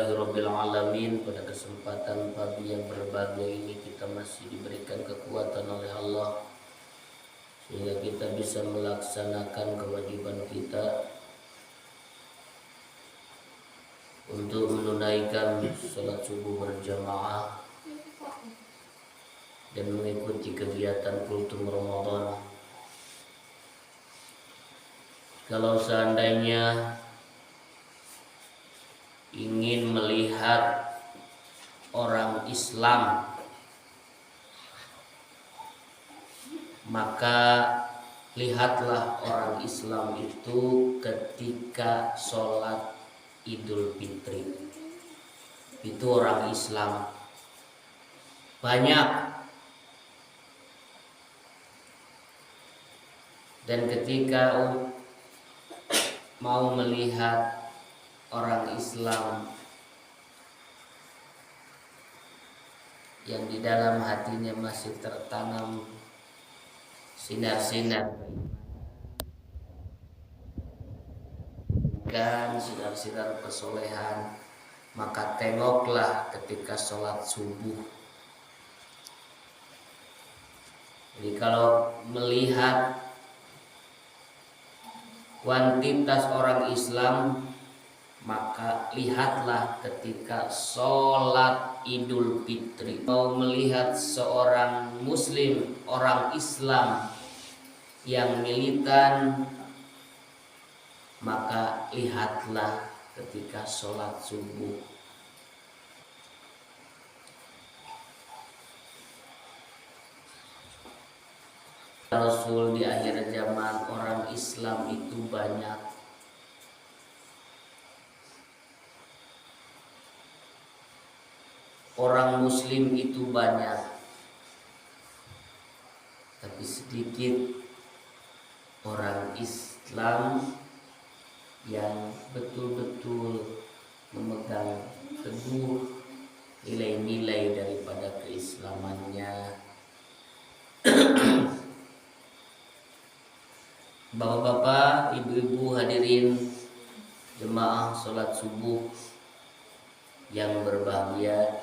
Alhamdulillahirrabbilalamin. Pada kesempatan pagi yang berbahagia ini kita masih diberikan kekuatan oleh Allah sehingga kita bisa melaksanakan kewajiban kita untuk menunaikan salat subuh berjamaah dan mengikuti kegiatan kultum Ramadan. Kalau seandainya ingin melihat orang Islam, maka lihatlah orang Islam itu ketika sholat Idul Fitri. Itu orang Islam banyak, dan ketika mau melihat orang Islam yang di dalam hatinya masih tertanam sinar-sinar dan sinar-sinar kesolehan, maka tengoklah ketika sholat subuh. Jadi kalau melihat kuantitas orang Islam, maka lihatlah ketika sholat Idul Fitri. Mau melihat seorang Muslim, orang Islam yang militan, maka lihatlah ketika sholat subuh. Rasul di akhir zaman, orang Islam itu banyak. Orang Muslim itu banyak, tapi sedikit orang Islam yang betul-betul memegang teguh nilai-nilai daripada keislamannya. Bapak-bapak, ibu-ibu hadirin jemaah sholat subuh yang berbahagia,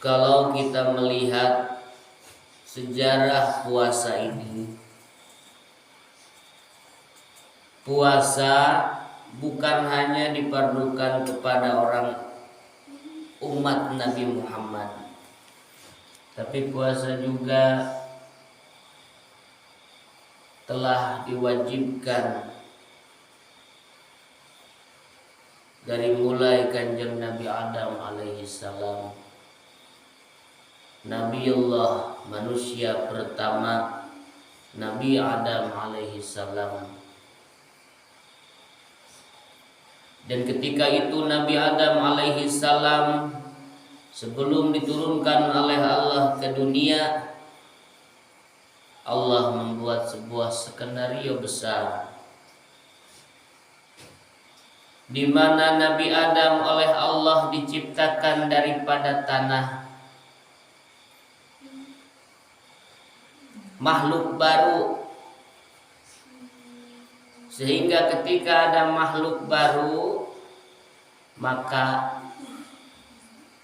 kalau kita melihat sejarah puasa ini, puasa bukan hanya diperlukan kepada orang umat Nabi Muhammad, tapi puasa juga telah diwajibkan dari mulai kanjeng Nabi Adam alaihissalam, Nabiullah, manusia pertama, Nabi Adam alaihissalam. Dan ketika itu Nabi Adam alaihissalam, sebelum diturunkan oleh Allah ke dunia, Allah membuat sebuah skenario besar di mana Nabi Adam oleh Allah diciptakan daripada tanah, makhluk baru. Sehingga ketika ada makhluk baru, maka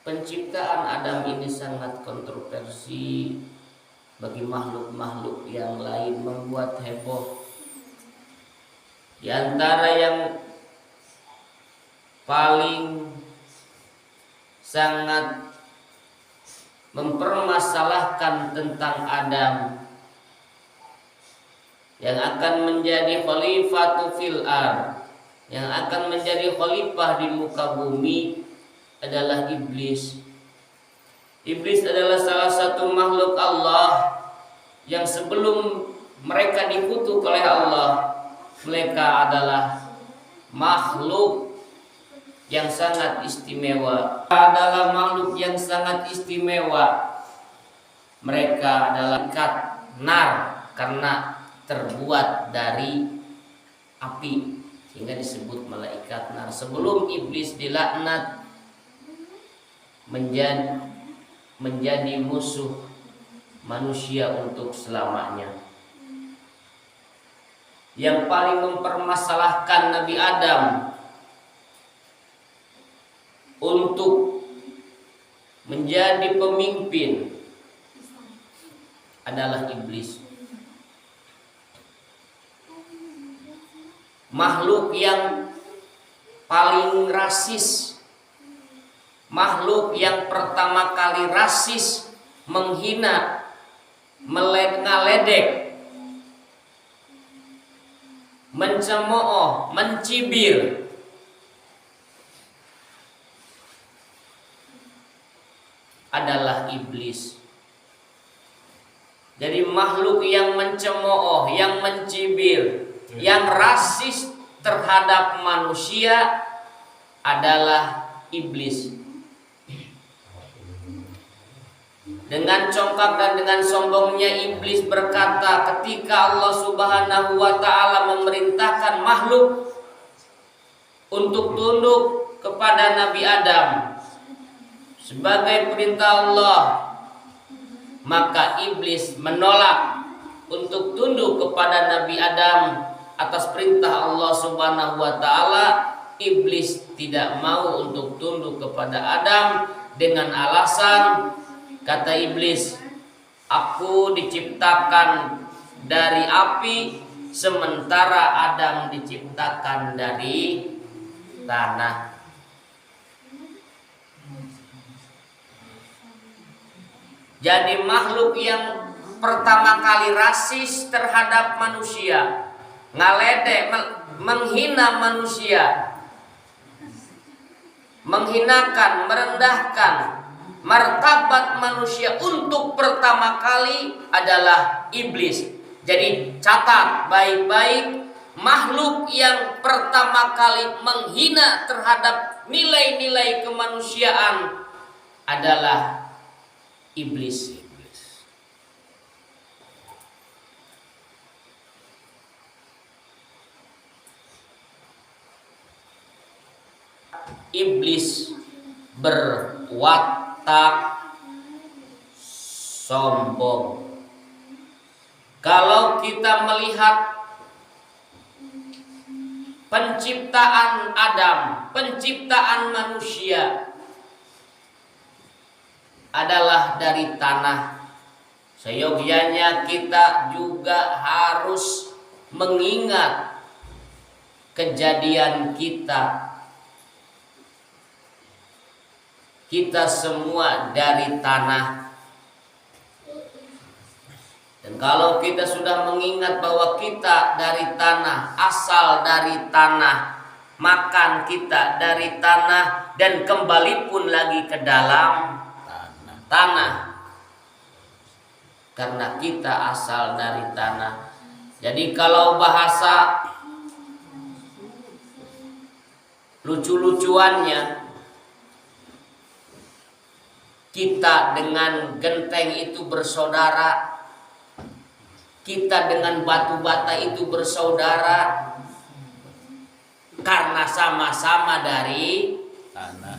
penciptaan Adam ini sangat kontroversi bagi makhluk-makhluk yang lain, membuat heboh. Di antara yang paling sangat mempermasalahkan tentang Adam yang akan menjadi khalifatu fil ard, yang akan menjadi khalifah di muka bumi, adalah iblis. Iblis adalah salah satu makhluk Allah yang sebelum mereka dikutuk oleh Allah, mereka adalah makhluk yang sangat istimewa. Adalah makhluk yang sangat istimewa. Mereka adalah ikat nar karena terbuat dari api, sehingga disebut malaikat nar. Sebelum iblis dilaknat menjadi musuh manusia untuk selamanya. yang paling mempermasalahkan Nabi Adam untuk menjadi pemimpin adalah iblis. Makhluk yang paling rasis, makhluk yang pertama kali rasis, menghina, ngaledek, mencemooh, mencibir, adalah iblis. Jadi makhluk yang mencemooh, yang mencibir, yang rasis terhadap manusia adalah iblis. Dengan congkak dan dengan sombongnya iblis berkata ketika Allah Subhanahu wa ta'ala memerintahkan makhluk untuk tunduk kepada Nabi Adam sebagai perintah Allah, maka iblis menolak untuk tunduk kepada Nabi Adam atas perintah Allah Subhanahu wa ta'ala. Iblis tidak mau untuk tunduk kepada Adam dengan alasan, kata iblis, aku diciptakan dari api sementara Adam diciptakan dari tanah. Jadi makhluk yang pertama kali rasis terhadap manusia, ngaledek, menghina manusia, menghinakan, merendahkan martabat manusia untuk pertama kali adalah iblis. Jadi catat baik-baik, makhluk yang pertama kali menghina terhadap nilai-nilai kemanusiaan adalah iblis. Iblis berwatak sombong. Kalau kita melihat penciptaan Adam, penciptaan manusia adalah dari tanah, seyogianya kita juga harus mengingat kejadian kita. Kita semua dari tanah. Dan kalau kita sudah mengingat bahwa kita dari tanah, asal dari tanah, makan kita dari tanah, dan kembali pun lagi ke dalam tanah, karena kita asal dari tanah. Jadi kalau bahasa lucu-lucuannya, kita dengan genteng itu bersaudara, kita dengan batu bata itu bersaudara, karena sama-sama dari tanah.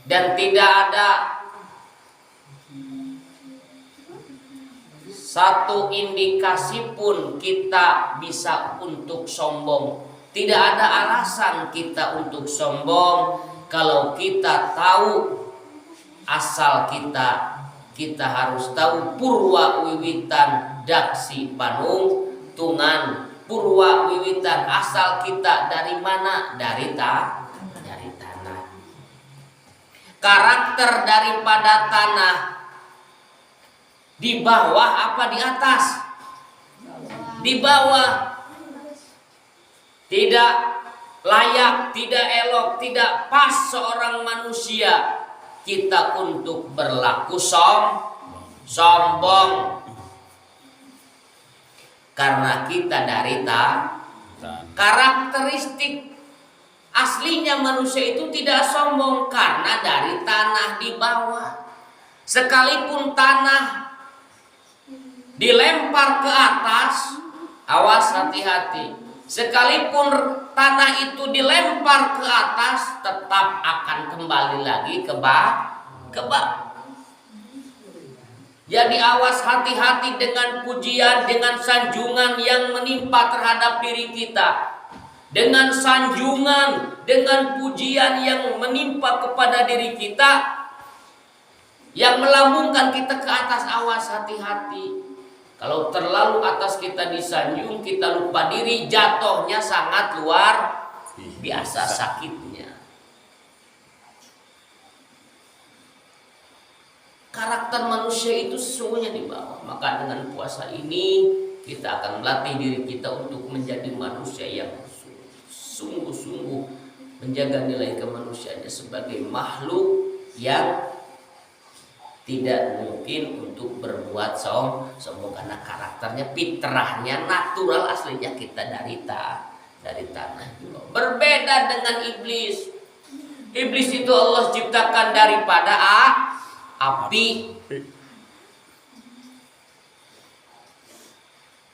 Dan tidak ada satu indikasi pun kita bisa untuk sombong. Tidak ada alasan kita untuk sombong kalau kita tahu asal kita. Kita harus tahu purwa wiwitan daksi panung tungan. Purwa wiwitan asal kita dari mana? Dari tanah. Karakter daripada tanah di bawah apa di atas? Di bawah. Tidak layak, tidak elok, tidak pas seorang manusia kita untuk berlaku sombong, karena kita dari karakteristik aslinya manusia itu tidak sombong karena dari tanah di bawah. Sekalipun tanah dilempar ke atas, awas hati-hati. Sekalipun tanah itu dilempar ke atas, tetap akan kembali lagi ke bawah. Jadi awas, hati-hati dengan pujian, dengan sanjungan yang menimpa terhadap diri kita. Dengan sanjungan, dengan pujian yang menimpa kepada diri kita, yang melambungkan kita ke atas, awas, hati-hati. Kalau terlalu atas kita disanjung, kita lupa diri, jatuhnya sangat luar biasa sakitnya. Karakter manusia itu sesungguhnya di bawah. Maka dengan puasa ini kita akan melatih diri kita untuk menjadi manusia yang sungguh-sungguh menjaga nilai kemanusiaannya sebagai makhluk yang tidak mungkin untuk berbuat sombong karena karakternya, fitrahnya, natural aslinya kita dari tanah. Berbeda dengan iblis. Iblis itu Allah ciptakan daripada api.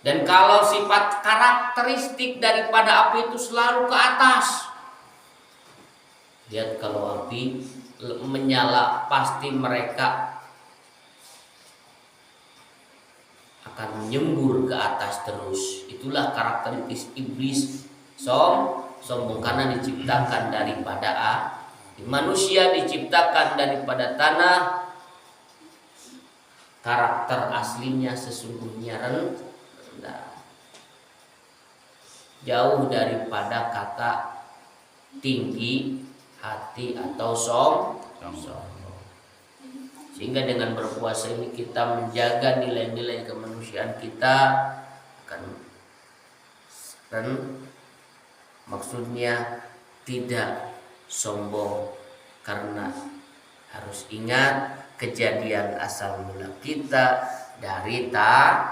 Dan kalau sifat karakteristik daripada api itu selalu ke atas. Lihat kalau api menyala, pasti mereka akan menyembur ke atas terus. Itulah karakteristik iblis, sombong karena diciptakan daripada api. Manusia diciptakan daripada tanah. Karakter aslinya sesungguhnya rendah, jauh daripada kata tinggi hati atau sombong. Sehingga dengan berpuasa ini kita menjaga nilai-nilai kemanusiaan kita akan maksudnya tidak sombong, karena harus ingat kejadian asal mula kita dari tanah.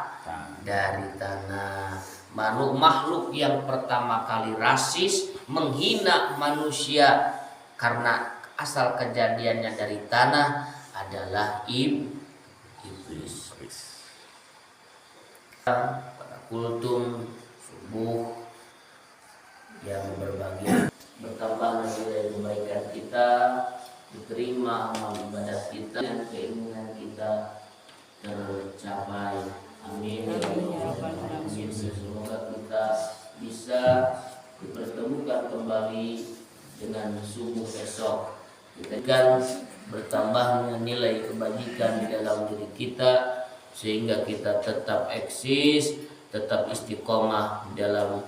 Makhluk yang pertama kali rasis menghina manusia karena asal kejadiannya dari tanah adalah iblis. Pada kultum subuh yang berbahagia, bertambah nilai kebaikan kita, diterima amal ibadah kita, dan keinginan kita tercapai. Amin. Semoga kita bisa dipertemukan kembali dengan subuh esok. Kita akan bertambahnya nilai kebajikan di dalam diri kita, sehingga kita tetap eksis, tetap istiqomah dalam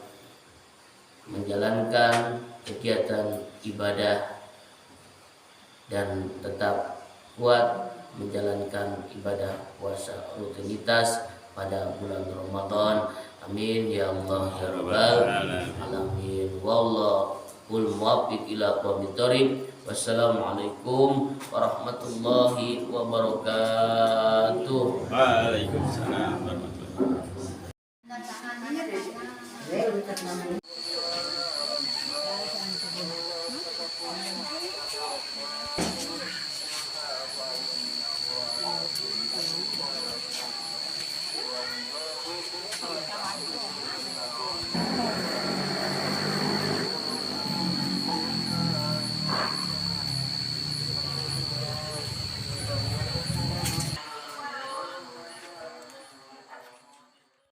menjalankan kegiatan ibadah, dan tetap kuat menjalankan ibadah puasa rutinitas pada bulan Ramadan. Amin ya Allah ya Rabbal alamin. Wallahul muwaffiq ila aqwamit thoriq. Wassalamualaikum warahmatullahi wabarakatuh. Waalaikumsalam warahmatullahi wabarakatuh.